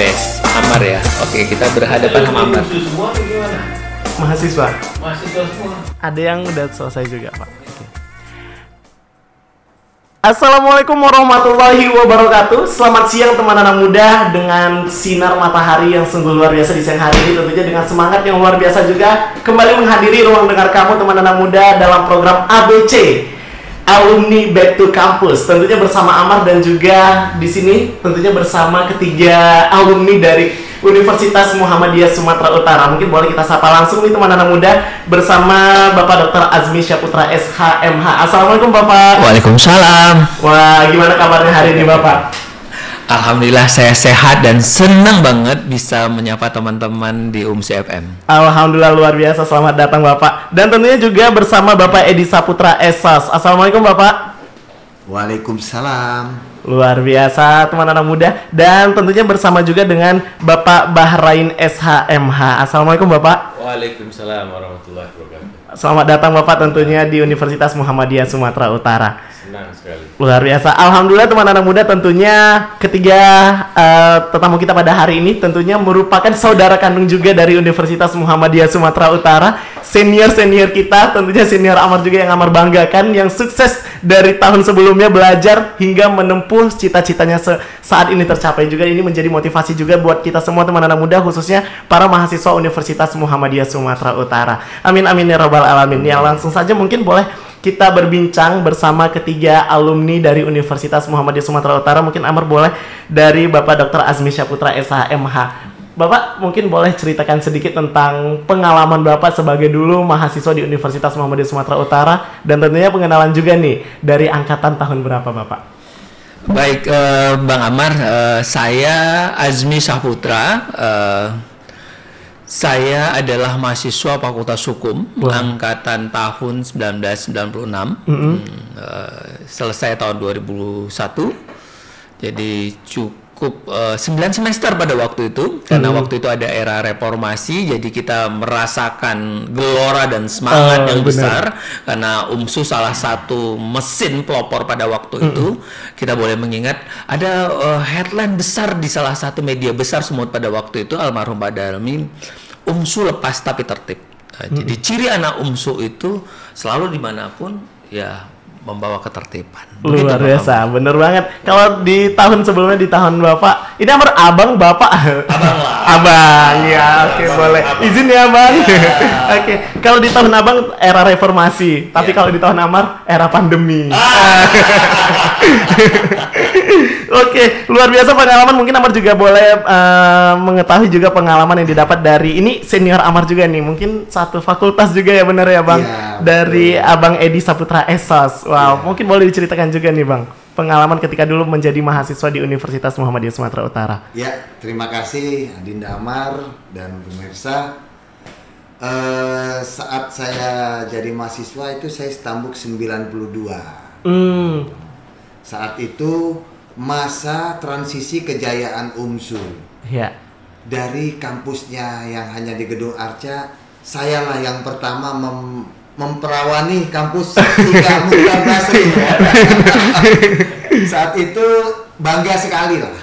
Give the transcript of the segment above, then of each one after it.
Best Amar ya. Oke, kita berhadapan sama Amar. Semua atau gimana? Mahasiswa. Mahasiswa semua. Ada yang udah selesai juga, Pak. Oke. Assalamualaikum warahmatullahi wabarakatuh. Selamat siang teman anak muda, dengan sinar matahari yang sungguh luar biasa di siang hari ini, tentunya dengan semangat yang luar biasa juga kembali menghadiri ruang dengar kamu teman anak muda dalam program ABC Alumni Back to Campus. Tentunya bersama Amar dan juga di sini tentunya bersama ketiga alumni dari Universitas Muhammadiyah Sumatera Utara. Mungkin boleh kita sapa langsung nih teman anak muda bersama Bapak Dr. Azmi Syaputra SHMH. Assalamualaikum Bapak. Waalaikumsalam. Wah, gimana kabarnya hari ini Bapak? Alhamdulillah saya sehat dan senang banget bisa menyapa teman-teman di UMSI FM. Alhamdulillah luar biasa, selamat datang Bapak. Dan tentunya juga bersama Bapak Edi Saputra Esas. Assalamualaikum Bapak. Waalaikumsalam. Luar biasa teman anak muda. Dan tentunya bersama juga dengan Bapak Bahrain SHMH. Assalamualaikum Bapak. Waalaikumsalam warahmatullahi wabarakatuh. Selamat datang Bapak tentunya di Universitas Muhammadiyah Sumatera Utara. Senang sekali. Luar biasa. Alhamdulillah teman anak muda, tentunya ketiga tetamu kita pada hari ini tentunya merupakan saudara kandung juga dari Universitas Muhammadiyah Sumatera Utara. Senior-senior kita, tentunya senior Amar juga yang Amar banggakan, yang sukses dari tahun sebelumnya belajar hingga menempuh cita-citanya saat ini tercapai juga. Ini menjadi motivasi juga buat kita semua teman anak muda, khususnya para mahasiswa Universitas Muhammadiyah Sumatera Utara. Amin amin ya rabbal alamin. Ya, langsung saja mungkin boleh kita berbincang bersama ketiga alumni dari Universitas Muhammadiyah Sumatera Utara. Mungkin Amar boleh dari Bapak Dr. Azmi Syaputra SHMH. Bapak mungkin boleh ceritakan sedikit tentang pengalaman Bapak sebagai dulu mahasiswa di Universitas Muhammadiyah Sumatera Utara, dan tentunya pengenalan juga nih dari angkatan tahun berapa Bapak? Baik, Bang Amar, saya Azmi Syaputra. Saya adalah mahasiswa Fakultas Hukum. Wah. Angkatan tahun 1996. Selesai tahun 2001. Jadi cukup 9 semester pada waktu itu, karena waktu itu ada era reformasi, jadi kita merasakan gelora dan semangat yang besar, karena UMSU salah satu mesin pelopor pada waktu itu. Kita boleh mengingat ada headline besar di salah satu media besar semut pada waktu itu, almarhum Pak Darmi, UMSU lepas tapi tertib. Jadi ciri anak UMSU itu selalu dimanapun ya membawa ketertiban. Luar biasa, bener banget. Kalau di tahun sebelumnya, di tahun Bapak, ini Amar abang Bapak. Abang lah. Abang, ya oke, boleh. Izin ya Bang. Oke, kalau di tahun Abang era reformasi, tapi kalau di tahun Amar era pandemi. Oke, luar biasa pengalaman. Mungkin Amar juga boleh mengetahui juga pengalaman yang didapat dari ini senior Amar juga nih. Mungkin satu fakultas juga ya, bener ya Bang? Ya, dari Abang Edi Saputra Esas. Wow, mungkin boleh diceritakan juga nih Bang, pengalaman ketika dulu menjadi mahasiswa di Universitas Muhammadiyah Sumatera Utara. Ya, terima kasih Adinda Amar dan pemirsa. Saat saya jadi mahasiswa itu saya stambuk 92. Saat itu masa transisi kejayaan UMSU. Ya. Dari kampusnya yang hanya di Gedung Arca, sayalah yang pertama memperawani kampus Tiga Mukhtar Basri. Saat itu bangga sekali lah.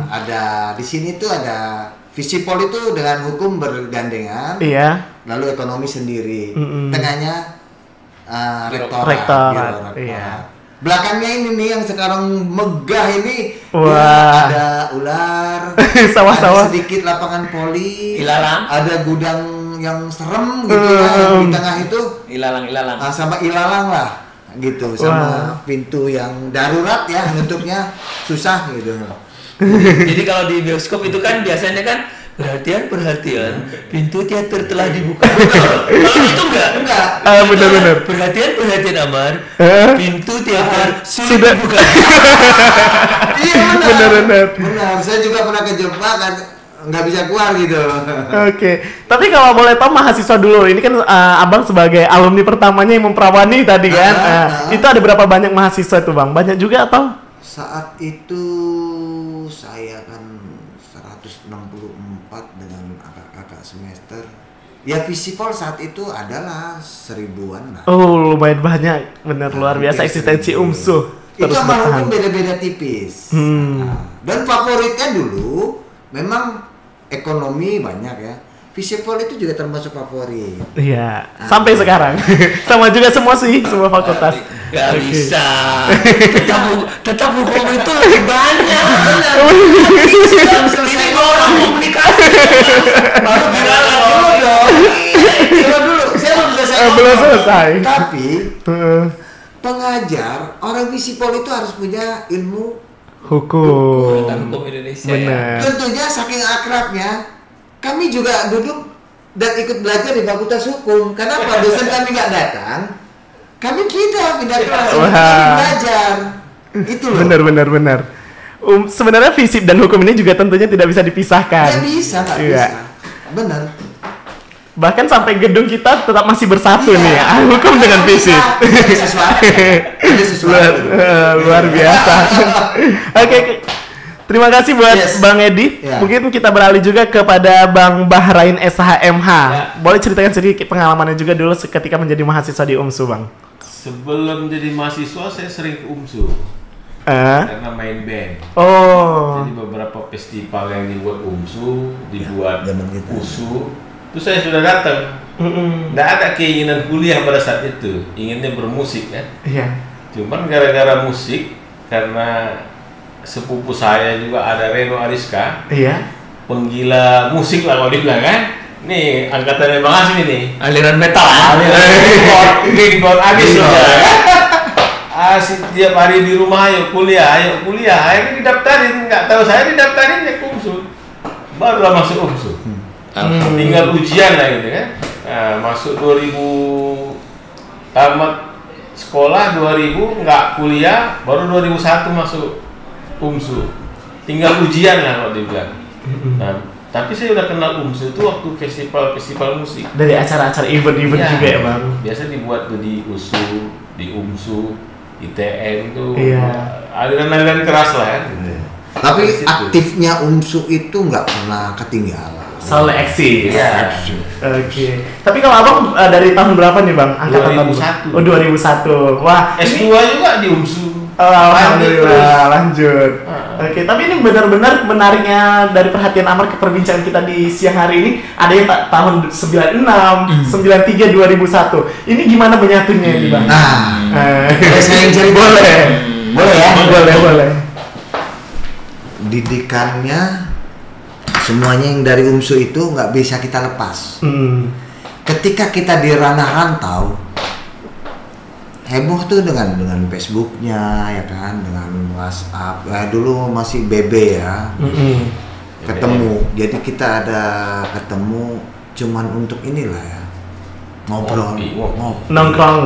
Ada di sini tuh ada Visipol itu dengan hukum bergandengan. Iya. Lalu ekonomi sendiri. Tengahnya rektorat. Iya. Belakangnya ini nih yang sekarang megah ini. Wah. Ya, ada ular. Sawah-sawah. Ada sedikit lapangan voli. Ilalang. Ada gudang yang serem gitu ya. Di tengah itu ilalang. Sama ilalang lah gitu. Sama pintu yang darurat ya, nutupnya susah gitu. Jadi kalau di bioskop itu kan biasanya kan perhatian, pintu teater telah dibuka. Kalau itu enggak. Benar-benar. Perhatian Amar, pintu teater sudah dibuka. Iya benar. Benar. Saya juga pernah ke Jepang kan, nggak bisa keluar gitu. Oke. Tapi kalau boleh tahu mahasiswa dulu, ini kan Abang sebagai alumni pertamanya yang memperawani tadi kan. Itu ada berapa banyak mahasiswa itu Bang? Banyak juga atau? Saat itu saya kan 164 dengan kakak semester. Ya Visipol saat itu adalah 1000-an lah. Oh, lumayan banyak. Bener, luar biasa eksistensi UMSU. Itu sama hukum beda-beda tipis. Dan favoritnya dulu memang ekonomi banyak ya. Visipol itu juga termasuk favorit. Iya, sampai sekarang. Sama juga semua fakultas. Gak bisa. Tetap hukum itu lebih banyak. Ini orang komunikasi. Baru bilang dulu dong. Dulu, saya belum selesai. Tapi pengajar orang visipol itu harus punya ilmu hukum Indonesia. Benar. Tentunya saking akrabnya kami juga duduk dan ikut belajar di Fakultas Hukum. Kenapa? Dosen kami nggak datang, kami pindah kelas kami belajar. Itu loh. Benar. Sebenarnya fisip dan hukum ini juga tentunya tidak bisa dipisahkan. Nggak bisa. Benar. Bahkan sampai gedung kita tetap masih bersatu nih, hukum dengan fisip. Luar biasa. Oke. Terima kasih buat Bang Edi. Mungkin kita beralih juga kepada Bang Bahrain SHMH. Boleh ceritakan sedikit pengalamannya juga dulu ketika menjadi mahasiswa di UMSU, Bang? Sebelum jadi mahasiswa saya sering ke UMSU. Karena main band. Jadi beberapa festival yang dibuat UMSU, dibuat USU, itu saya sudah datang. Nggak ada keinginan kuliah pada saat itu, inginnya bermusik kan. Cuman gara-gara musik, karena sepupu saya juga ada Reno Ariska, penggila musik lah kalau dibilang kan. Nih angkatannya Bang Asmi nih, aliran metal, Big abis loh. Asik tiap hari di rumah, ayo kuliah. Akhirnya didaftarin, nggak tahu saya didaftarin ya ke UMSU, barulah masuk UMSU. Tinggal ujian lah gitu kan. Masuk 2000, tamat sekolah 2000, nggak kuliah, baru 2001 masuk UMSU. Tinggal ujian lah kalau dibilang. Tapi saya udah kenal UMSU itu waktu festival musik. Dari acara-acara event-event juga ya, Bang? Biasa dibuat tuh di USU, di UMSU, ITN tuh. Aliran-aliran keras lah kan. Tapi aktifnya UMSU itu nggak pernah ketinggalan. Selalu eksis. Oke. Tapi kalau Abang dari tahun berapa nih, Bang? Angkatan 2001. 2001. Wah, S2 juga di UMSU. Alhamdulillah, lanjut. Oke, tapi ini benar-benar menariknya dari perhatian Amar ke perbincangan kita di siang hari ini. Ada yang tahun 96, 93, 2001. Ini gimana menyatunya ini, Bang? Saya yang cari boleh ya? Boleh. Didikannya semuanya yang dari UMSU itu nggak bisa kita lepas. Ketika kita di ranah rantau, heboh tuh dengan Facebooknya ya kan, dengan WhatsApp. Dulu masih BB ya, ketemu. Jadi kita ada ketemu cuman untuk inilah ya, ngobrol, nongkrong.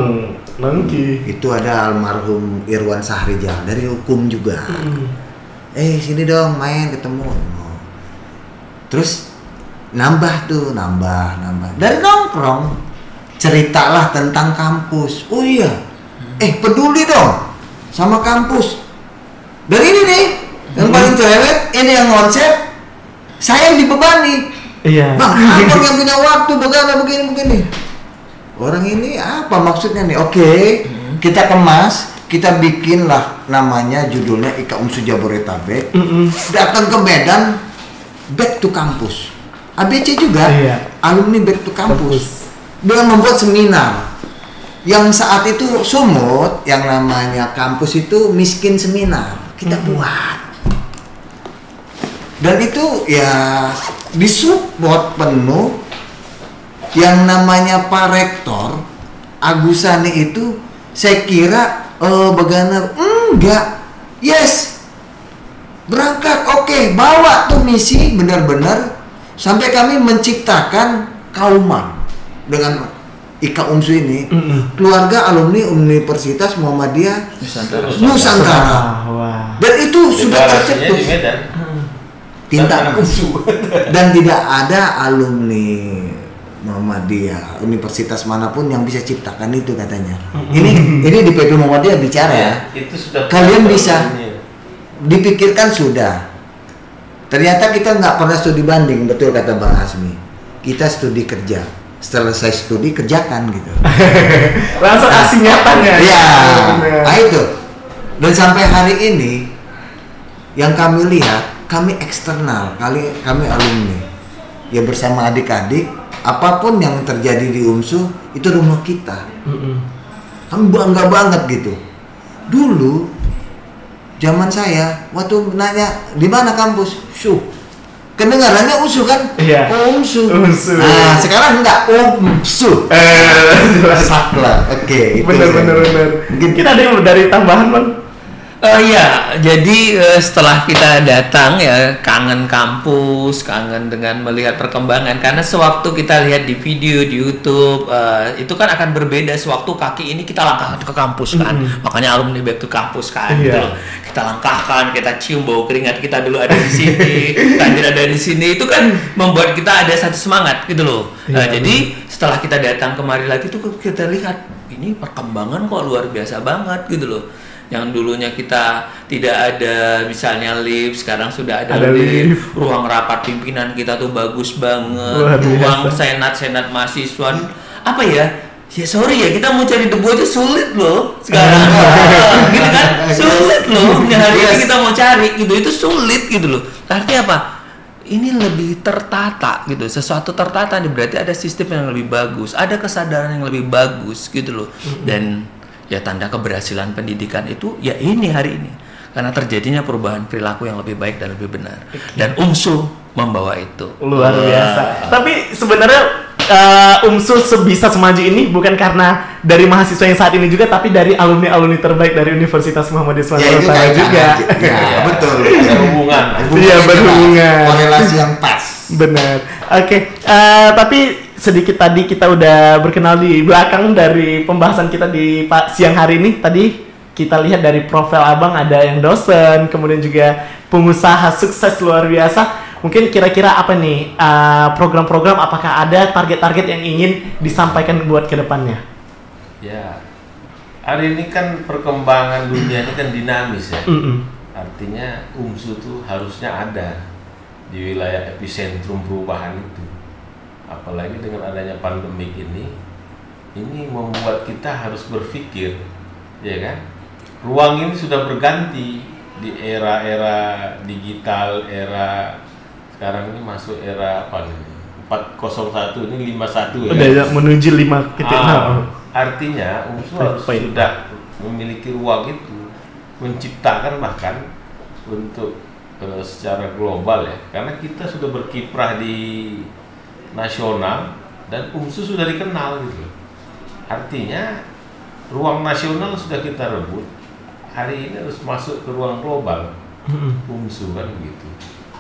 Itu ada almarhum Irwan Sahrijal dari hukum juga. Sini dong main ketemu. Terus nambah dari nongkrong, ceritalah tentang kampus. Oh iya, peduli dong sama kampus. Dan ini nih yang paling cerewet, ini yang konsep, saya yang dibebani. Bang, abang yang punya waktu begini. Orang ini apa maksudnya nih? Oke, kita kemas, kita bikinlah namanya, judulnya IKA UMSU Jabodetabek. Datang ke Medan, back to kampus. ABC juga, alumni back to kampus. Dengan membuat seminar yang saat itu Sumut, yang namanya kampus itu miskin seminar, kita buat. Dan itu ya disupport penuh. Yang namanya Pak Rektor Agusani itu, saya kira bagaimana? Enggak. Yes, berangkat, oke, bawa tuh misi benar-benar sampai kami menciptakan kauman dengan IKA UMSU ini, keluarga alumni Universitas Muhammadiyah Nusantara. Dan itu sudah tercetus. Tinta UMSU. Dan tidak ada alumni Muhammadiyah Universitas manapun yang bisa ciptakan itu katanya. Ini di PP Muhammadiyah bicara ya. Itu sudah kalian bisa dipikirkan sudah. Ternyata kita nggak pernah studi banding, betul kata Bang Asmi. Kita studi kerja. Setelah saya studi kerjakan gitu. Langsung kasih nyatanya. Iya. Nah itu. Dan sampai hari ini yang kami lihat kami eksternal, kami alumni. Ya bersama adik-adik, apapun yang terjadi di UMSU itu rumah kita. Kami bangga banget gitu. Dulu zaman saya waktu nanya di mana kampus, kedengarannya UMSU kan? Iya. UMSU. Nah, sekarang enggak UMSU. Sakla. Oke, itu. Bener. Mungkin Kita ada yang dari tambahan, Bang? Ya, jadi setelah kita datang ya kangen kampus, kangen dengan melihat perkembangan karena sewaktu kita lihat di video di YouTube itu kan akan berbeda sewaktu kaki ini kita langkah ke kampus kan, makanya alumni back to kampus kan, gitu loh. Kita langkahkan, kita cium bau keringat kita dulu ada di sini, Tandir ada di sini, itu kan membuat kita ada satu semangat gitu loh. Jadi setelah kita datang kemari lagi tuh kita lihat ini perkembangan kok luar biasa banget gitu loh. Yang dulunya kita tidak ada misalnya lift, sekarang sudah ada lift. Ruang rapat pimpinan kita tuh bagus banget. Ruang senat mahasiswa apa ya? Ya sorry ya, kita mau cari debu aja sulit loh sekarang. Gitu kan? Sulit loh. Hari ini kita mau cari gitu, itu sulit gitu loh. Artinya apa? Ini lebih tertata gitu, sesuatu tertata nih berarti ada sistem yang lebih bagus, ada kesadaran yang lebih bagus gitu loh. Dan ya tanda keberhasilan pendidikan itu ya ini hari ini karena terjadinya perubahan perilaku yang lebih baik dan lebih benar dan UMSU membawa itu luar biasa. Tapi sebenarnya UMSU sebisa semaju ini bukan karena dari mahasiswa yang saat ini juga, tapi dari alumni terbaik dari Universitas Muhammadiyah Sumatera Utara juga. Ya, betul. Berhubungan. Iya, berhubungan. Korelasi yang pas. Benar. Oke, tapi sedikit tadi kita udah berkenal di belakang dari pembahasan kita di siang hari ini. Tadi kita lihat dari profil Abang ada yang dosen, kemudian juga pengusaha sukses luar biasa. Mungkin kira-kira apa nih program-program, apakah ada target-target yang ingin disampaikan buat kedepannya? Ya, hari ini kan perkembangan dunia ini kan dinamis ya. Artinya UMSU itu harusnya ada di wilayah epicentrum perubahan itu. Apalagi dengan adanya pandemik ini membuat kita harus berpikir, ya kan? Ruang ini sudah berganti di era-era digital, era sekarang ini masuk era apa nih? 401 ini 51 ya. Udah menuju 5.0. Artinya UMSU harus sudah memiliki ruang itu, menciptakan bahkan untuk secara global ya. Karena kita sudah berkiprah di nasional dan UMSU sudah dikenal gitu. Artinya ruang nasional sudah kita rebut. Hari ini harus masuk ke ruang global. UMSU kan begitu.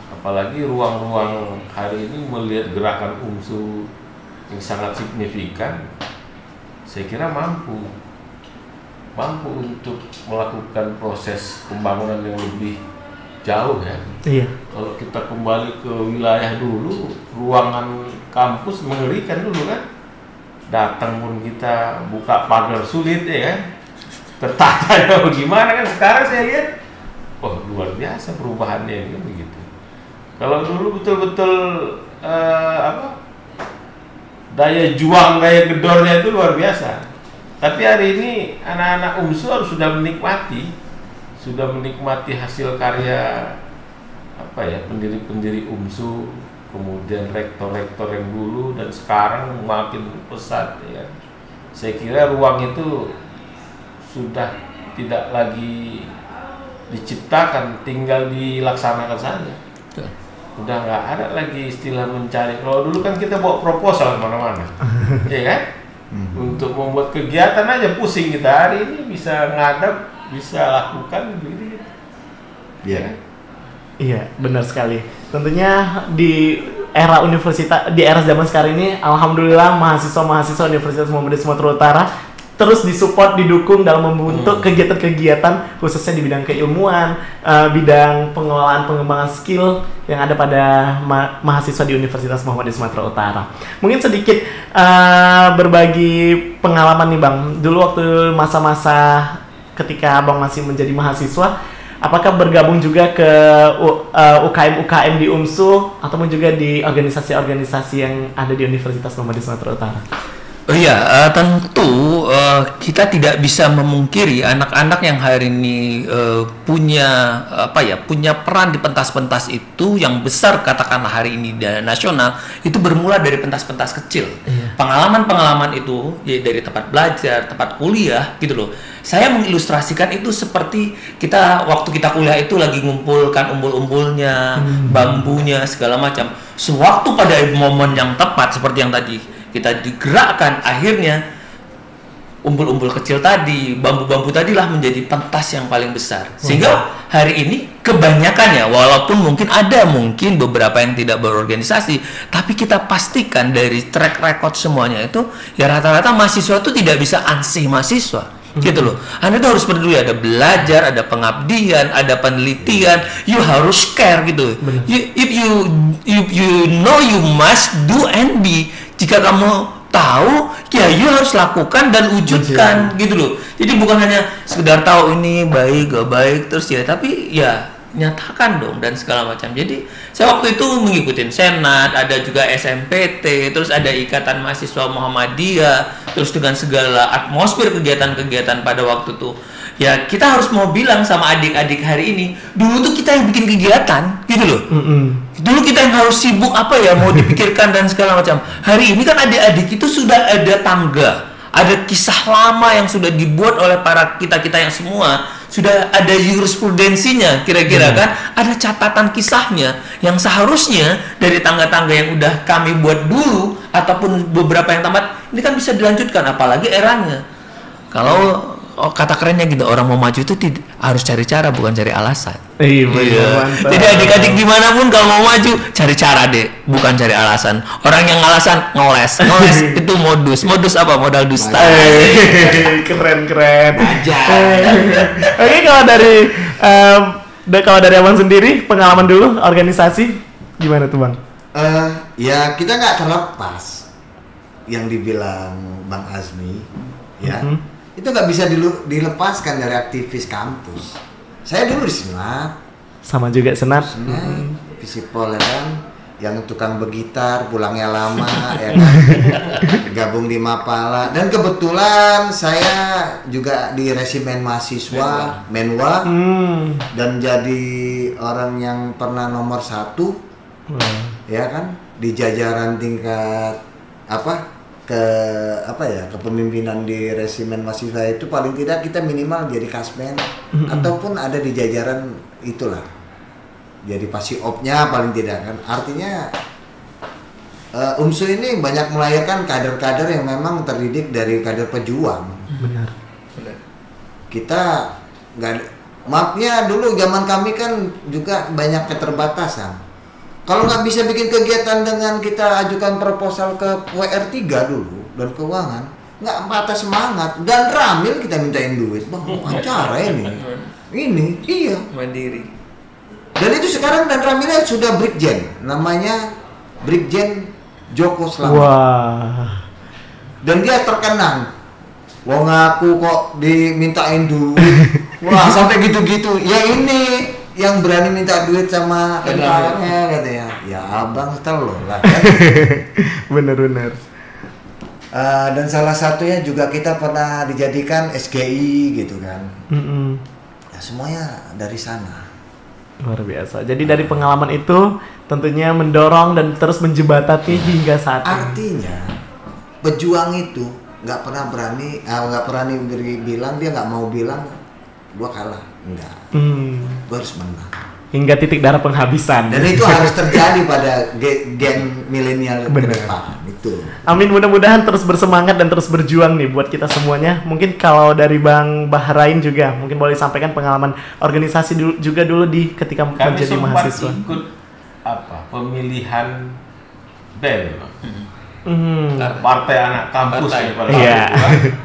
Apalagi ruang-ruang hari ini melihat gerakan UMSU yang sangat signifikan, saya kira mampu untuk melakukan proses pembangunan yang lebih jauh ya. Iya. Kalau kita kembali ke wilayah dulu, ruangan kampus mengerikan dulu kan. Datang pun kita buka pagar sulit ya kan. Tertata bagaimana kan. Sekarang saya lihat, luar biasa perubahannya ini kan begitu. Kalau dulu betul-betul daya juang, daya gedornya itu luar biasa. Tapi hari ini anak-anak UMSU harus sudah menikmati hasil karya pendiri-pendiri UMSU, kemudian rektor-rektor yang dulu dan sekarang makin pesat ya. Saya kira ruang itu sudah tidak lagi diciptakan, tinggal dilaksanakan saja. Udah nggak ada lagi istilah mencari. Kalau dulu kan kita bawa proposal kemana-mana, ya kan? Untuk membuat kegiatan aja pusing kita. Hari ini bisa ngadap, bisa lakukan begitu. Iya. Iya, benar sekali. Tentunya di era zaman sekarang ini, alhamdulillah mahasiswa Universitas Muhammadiyah Sumatera Utara terus disupport, didukung dalam membentuk kegiatan-kegiatan khususnya di bidang keilmuan, bidang pengelolaan pengembangan skill yang ada pada mahasiswa di Universitas Muhammadiyah Sumatera Utara. Mungkin sedikit berbagi pengalaman nih Bang. Dulu waktu masa-masa ketika Abang masih menjadi mahasiswa, apakah bergabung juga ke UKM di UMSU ataupun juga di organisasi-organisasi yang ada di Universitas Muhammadiyah Sumatera Utara? Oh iya, tentu kita tidak bisa memungkiri anak-anak yang hari ini punya punya peran di pentas-pentas itu yang besar, katakanlah hari ini di nasional itu bermula dari pentas-pentas kecil. Pengalaman-pengalaman itu ya, dari tempat belajar, tempat kuliah gitu loh. Saya mengilustrasikan itu seperti waktu kita kuliah itu lagi ngumpulkan umbul-umbulnya, bambunya segala macam. Sewaktu pada momen yang tepat seperti yang tadi kita digerakkan, akhirnya umbul-umbul kecil tadi, bambu-bambu tadilah menjadi pentas yang paling besar. Sehingga hari ini kebanyakannya, walaupun mungkin beberapa yang tidak berorganisasi, tapi kita pastikan dari track record semuanya itu ya rata-rata mahasiswa itu tidak bisa ansih mahasiswa. Gitu loh. Anda itu harus peduli, ada belajar, ada pengabdian, ada penelitian, you harus care gitu. If you know, you must do and be. Jika kamu tahu, ya you harus lakukan dan wujudkan gitu loh. Jadi bukan hanya sekedar tahu ini baik gak baik terus ya, tapi ya nyatakan dong dan segala macam. Jadi saya waktu itu mengikuti senat, ada juga SMPT, terus ada Ikatan Mahasiswa Muhammadiyah, terus dengan segala atmosfer kegiatan-kegiatan pada waktu itu. Ya kita harus mau bilang sama adik-adik hari ini, dulu tuh kita yang bikin kegiatan gitu loh. Dulu kita yang harus sibuk mau dipikirkan dan segala macam. Hari ini kan adik-adik itu sudah ada tangga, ada kisah lama yang sudah dibuat oleh para kita-kita yang semua, sudah ada jurisprudensinya kira-kira kan, ada catatan kisahnya yang seharusnya dari tangga-tangga yang udah kami buat dulu ataupun beberapa yang tamat ini kan bisa dilanjutkan, apalagi eranya. Kalau kata kerennya gitu, orang mau maju itu harus cari cara bukan cari alasan. Iya. Jadi adik-adik dimanapun kalau mau maju cari cara deh, bukan cari alasan. Orang yang alasan ngeles itu modus apa, modal dusta. Keren. Aja. Oke, kalau dari Abang sendiri pengalaman dulu organisasi gimana tuh Bang? Ya kita nggak terlepas yang dibilang Bang Azmi, ya. Itu nggak bisa dilepaskan dari aktivis kampus. Saya dulu di Senat. Sama juga Senat. Visipol ya kan, yang tukang bergitar, pulangnya lama ya kan. Gabung di Mapala dan kebetulan saya juga di resimen mahasiswa Menwa dan jadi orang yang pernah nomor 1 ya kan di jajaran tingkat kepemimpinan di resimen mahasiswa itu paling tidak kita minimal jadi kasmen ataupun ada di jajaran itulah, jadi pasiopnya paling tidak kan. Artinya UMSU ini banyak melahirkan kader-kader yang memang terdidik dari kader pejuang. Benar. Kita maafnya dulu zaman kami kan juga banyak keterbatasan. Kalau nggak bisa bikin kegiatan dengan kita ajukan proposal ke WR3 dulu dan keuangan, nggak patah semangat. Dan Ramil kita mintain duit, bang acara ini iya mandiri. Dan itu sekarang dan Ramilnya sudah Brigjen, namanya Brigjen Joko Slamet. Wah. Dan dia terkenang. Wong aku kok dimintain duit, wah sampai gitu-gitu. Ya ini yang berani minta duit sama kendaranya katanya, ya abang telur lah kan. Bener. Dan salah satunya juga kita pernah dijadikan SGI gitu kan. Ya semuanya dari sana. Luar biasa. Jadi dari pengalaman itu tentunya mendorong dan terus menjembatani hingga saat ini. Artinya pejuang itu nggak pernah bilang, dia nggak mau bilang gua kalah. Enggak. Gua harus menang. Hingga titik darah penghabisan. Dan itu harus terjadi pada gen milenial ke depan itu. Amin, mudah-mudahan terus bersemangat dan terus berjuang nih buat kita semuanya. Mungkin kalau dari Bang Bahrain juga mungkin boleh sampaikan pengalaman organisasi dulu di ketika menjadi mahasiswa. Kami sempat ikut pemilihan BEM. Partai Anak Kampus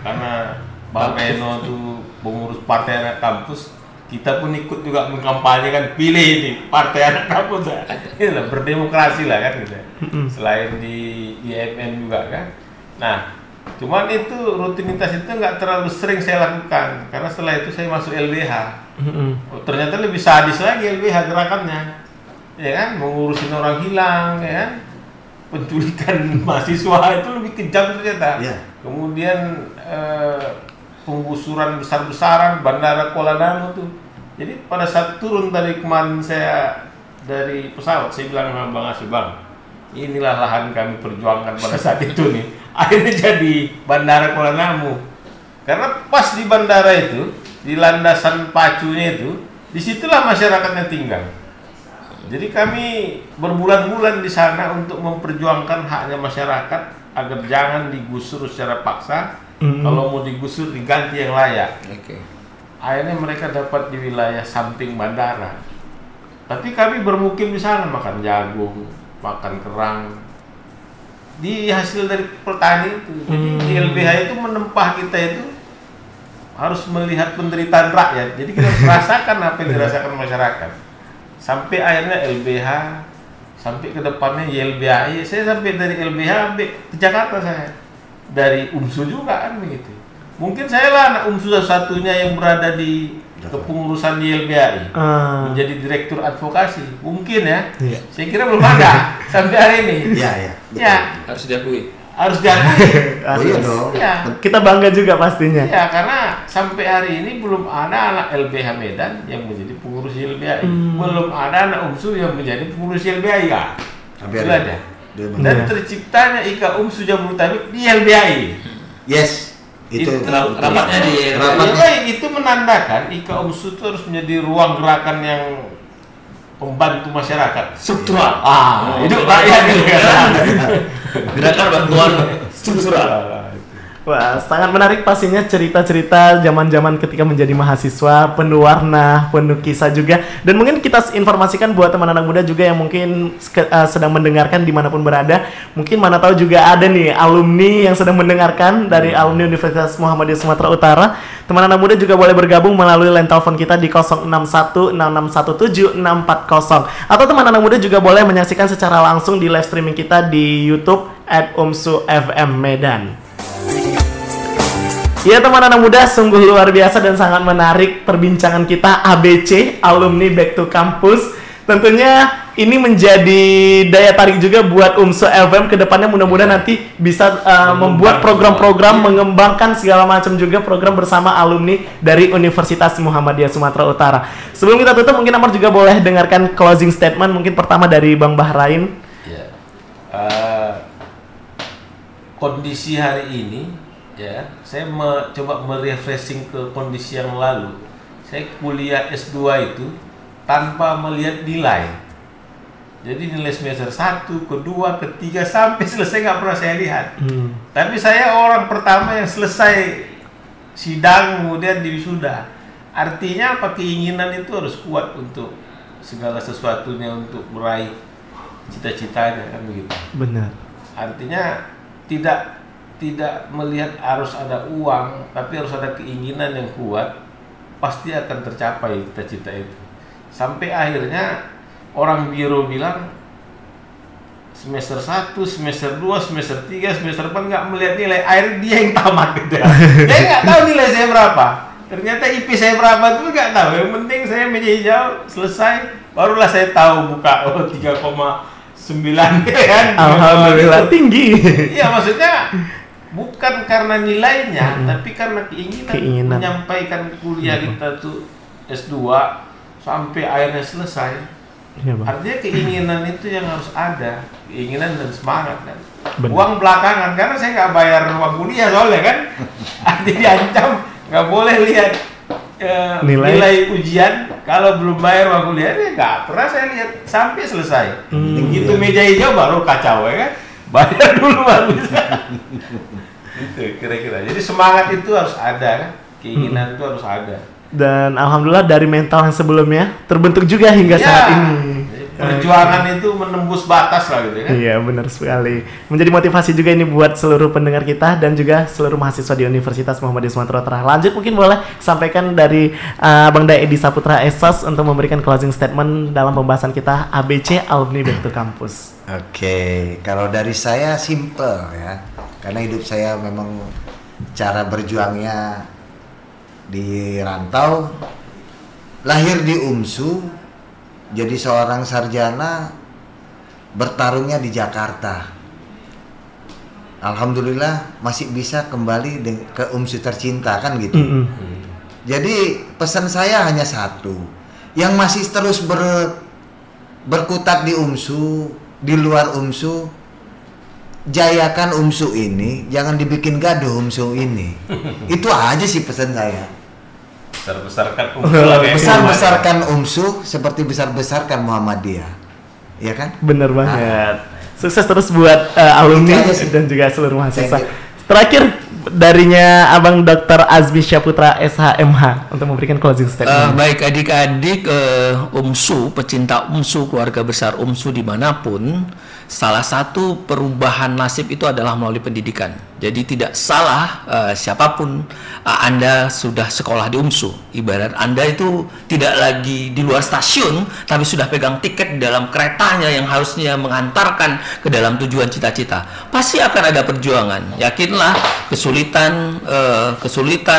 karena Bang Eno tuh pengurus Partai Anak Kampus. Kita pun ikut juga mengkampanyekan, pilih ini Partai Anak Kampus. Inilah berdemokrasi lah kan gitu. Selain di IMM juga kan. Nah, cuman itu rutinitas itu nggak terlalu sering saya lakukan karena setelah itu saya masuk LBH. Ternyata lebih sadis lagi LBH gerakannya. Ya kan, mengurusin orang hilang ya kan. Penculikan mahasiswa itu lebih kejam ternyata. kemudian penggusuran besar-besaran Bandara Kuala Namu tuh. Jadi pada saat turun tadi kemarin saya dari pesawat, saya bilang sama Bang Asi, Bang, inilah lahan kami perjuangkan pada saat itu nih. Akhirnya jadi Bandara Kuala Namu. Karena pas di bandara itu, di landasan pacunya itu, disitulah masyarakatnya tinggal. Jadi kami berbulan-bulan di sana untuk memperjuangkan haknya masyarakat agar jangan digusur secara paksa. Kalau mau digusur diganti yang layak. Akhirnya mereka dapat di wilayah samping bandara. Tapi kami bermukim di sana, makan jagung, makan kerang. Di hasil dari petani itu. Jadi di LBH itu menempah kita itu harus melihat penderitaan rakyat. Jadi kita harus rasakan apa yang dirasakan masyarakat. Sampai akhirnya LBH, sampai ke depannya YLBHI. Saya sampai dari LBH sampai ke Jakarta saya. Dari UMSU juga kan begitu. Mungkin saya lah anak UMSU satunya yang berada di kepengurusan YLBHI. Menjadi direktur advokasi. Mungkin ya. Saya kira belum ada sampai hari ini. Ya. Harus diakui. Harus diakui. Oh iya dong. Ya. Kita bangga juga pastinya. Ya, karena sampai hari ini belum ada anak LBH Medan yang menjadi pengurus YLBHI. Belum ada anak UMSU yang menjadi pengurus YLBHI ya. Hampir ada. Dan terciptanya IKA UMSU Jabodetabek di YLBHI. Yes. Itu rapatnya di itu menandakan IKA UMSU itu harus menjadi ruang gerakan yang pembantu masyarakat struktural. Hidup rakyat gitu kan. Gerakan bantuan struktural. Wah, sangat menarik pastinya cerita-cerita zaman-zaman ketika menjadi mahasiswa, penuh warna, penuh kisah juga. Dan mungkin kita informasikan buat teman anak muda juga yang mungkin sedang mendengarkan dimanapun berada. Mungkin mana tahu juga ada nih alumni yang sedang mendengarkan dari alumni Universitas Muhammadiyah Sumatera Utara. Teman anak muda juga boleh bergabung melalui line telepon kita di 0616617640. Atau teman anak muda juga boleh menyaksikan secara langsung di live streaming kita di YouTube @UMSU-FM Medan. Ya teman anak muda, sungguh luar biasa dan sangat menarik perbincangan kita ABC, Alumni Back to Campus. Tentunya ini menjadi daya tarik juga buat UMSU FM ke depannya, mudah-mudahan nanti bisa membuat program-program, mengembangkan segala macam juga program bersama alumni dari Universitas Muhammadiyah Sumatera Utara. Sebelum kita tutup, mungkin Amar juga boleh dengarkan closing statement mungkin pertama dari Bang Bahrain. Ya. Kondisi hari ini, ya, saya coba merefreshing ke kondisi yang lalu. Saya kuliah S2 itu tanpa melihat nilai. Jadi nilai semester 1, kedua, ketiga, sampai selesai nggak pernah saya lihat. Tapi saya orang pertama yang selesai sidang kemudian diwisuda. Artinya apa? Keinginan itu harus kuat untuk segala sesuatunya, untuk meraih cita-citanya, kan begitu. Benar. Artinya tidak melihat harus ada uang, tapi harus ada keinginan yang kuat, pasti akan tercapai cita-cita itu. Sampai akhirnya orang biro bilang semester 1, semester 2, semester 3, semester 4 nggak melihat nilai, akhirnya dia yang tamat gitu. Dia nggak tahu nilai saya berapa. Ternyata IP saya berapa itu nggak tahu. Yang penting saya meja hijau selesai, barulah saya tahu buka 3,9 kan. Alhamdulillah tinggi. Iya, maksudnya bukan karena nilainya, tapi karena keinginan menyampaikan kuliah kita tuh S2 sampai akhirnya selesai. Ya, artinya keinginan itu yang harus ada, keinginan dan semangat kan. Benar. Uang belakangan, karena saya nggak bayar uang kuliah soalnya kan. Artinya diancam nggak boleh lihat nilai ujian kalau belum bayar uang kuliah. Ya nggak pernah saya lihat sampai selesai. Begitu meja hijau baru kacau ya kan. Bayar dulu baru bisa. Itu kira-kira. Jadi semangat itu harus ada kan, keinginan itu harus ada. Dan alhamdulillah dari mental yang sebelumnya terbentuk juga hingga saat ini. Perjuangan itu menembus batas lah gitu kan. Iya, benar sekali. Menjadi motivasi juga ini buat seluruh pendengar kita dan juga seluruh mahasiswa di Universitas Muhammadiyah Sumatera Utara. Lanjut mungkin boleh sampaikan dari Bang Edi Saputra Esos untuk memberikan closing statement dalam pembahasan kita ABC Alumni Back to Campus. Oke, kalau dari saya simple ya. Karena hidup saya memang cara berjuangnya di rantau, lahir di UMSU, jadi seorang sarjana, bertarungnya di Jakarta. alhamdulillah masih bisa kembali ke UMSU tercinta kan gitu. Jadi pesan saya hanya satu, yang masih terus berkutat di UMSU, di luar UMSU, jayakan UMSU ini, jangan dibikin gaduh UMSU ini. Itu aja sih pesan saya. Besar-besarkan UMSU seperti besar-besarkan Muhammadiyah, ya kan? Bener banget. Sukses terus buat alumni dan juga seluruh mahasiswa. Terakhir darinya Abang Dr. Azmi Syaputra SHMH untuk memberikan closing statement. Baik adik-adik UMSU, pecinta UMSU, keluarga besar UMSU dimanapun, salah satu perubahan nasib itu adalah melalui pendidikan. Jadi tidak salah siapapun Anda sudah sekolah di UMSU. Ibarat Anda itu tidak lagi di luar stasiun, tapi sudah pegang tiket di dalam keretanya yang harusnya mengantarkan ke dalam tujuan cita-cita. Pasti akan ada perjuangan. Yakinlah, kesulitan,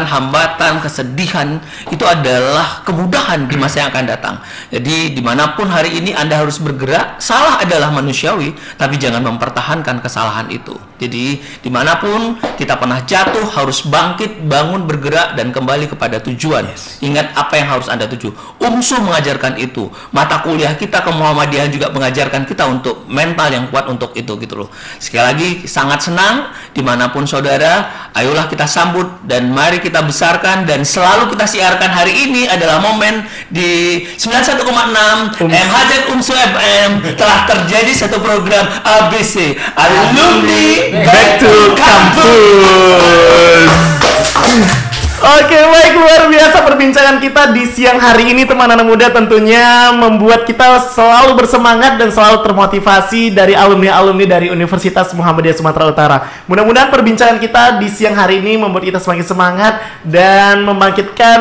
hambatan, kesedihan itu adalah kemudahan di masa yang akan datang. Jadi dimanapun hari ini Anda harus bergerak, salah adalah manusiawi, tapi jangan mempertahankan kesalahan itu. Jadi dimanapun kita pernah jatuh, harus bangkit, bangun, bergerak, dan kembali kepada tujuan. Ingat apa yang harus Anda tuju. UMSU mengajarkan itu. Mata kuliah kita ke Muhammadiyah juga mengajarkan kita untuk mental yang kuat untuk itu gitu loh. Sekali lagi sangat senang dimanapun saudara, ayolah kita sambut dan mari kita besarkan, dan selalu kita siarkan hari ini adalah momen di 91,6 MHZ UMSU FM telah terjadi satu program ABC Alumni Back to Campus. Oke, baik, luar biasa perbincangan kita di siang hari ini teman anak muda, tentunya membuat kita selalu bersemangat dan selalu termotivasi dari alumni-alumni dari Universitas Muhammadiyah Sumatera Utara. Mudah-mudahan perbincangan kita di siang hari ini membuat kita semakin semangat dan membangkitkan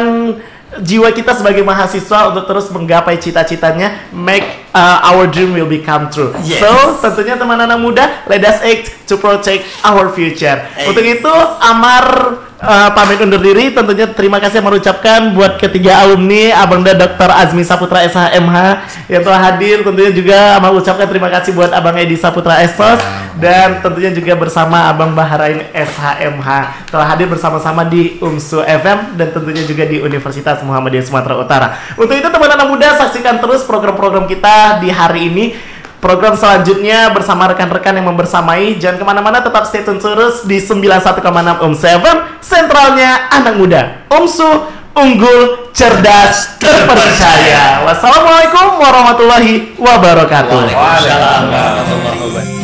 jiwa kita sebagai mahasiswa untuk terus menggapai cita-citanya, make our dream will become true. Yes. So, tentunya teman anak muda, let us act to protect our future. Untuk itu, Amar pamit undur diri. Tentunya terima kasih mengucapkan buat ketiga alumni Abang Dr. Azmi Saputra SHMH yang telah hadir. Tentunya juga Amar ucapkan terima kasih buat Abang Edi Saputra SOS, dan tentunya juga bersama Abang Baharain SHMH telah hadir bersama-sama di UMSU FM dan tentunya juga di Universitas Muhammadiyah Sumatera Utara. Untuk itu teman anak muda, saksikan terus program-program kita di hari ini. Program selanjutnya bersama rekan-rekan yang membersamai. Jangan kemana-mana, tetap stay tune terus di 91,6 UMSU FM, sentralnya anak muda. UMSU, unggul, cerdas, terpercaya. Wassalamualaikum warahmatullahi wabarakatuh. Waalaikumsalam warahmatullahi wabarakatuh.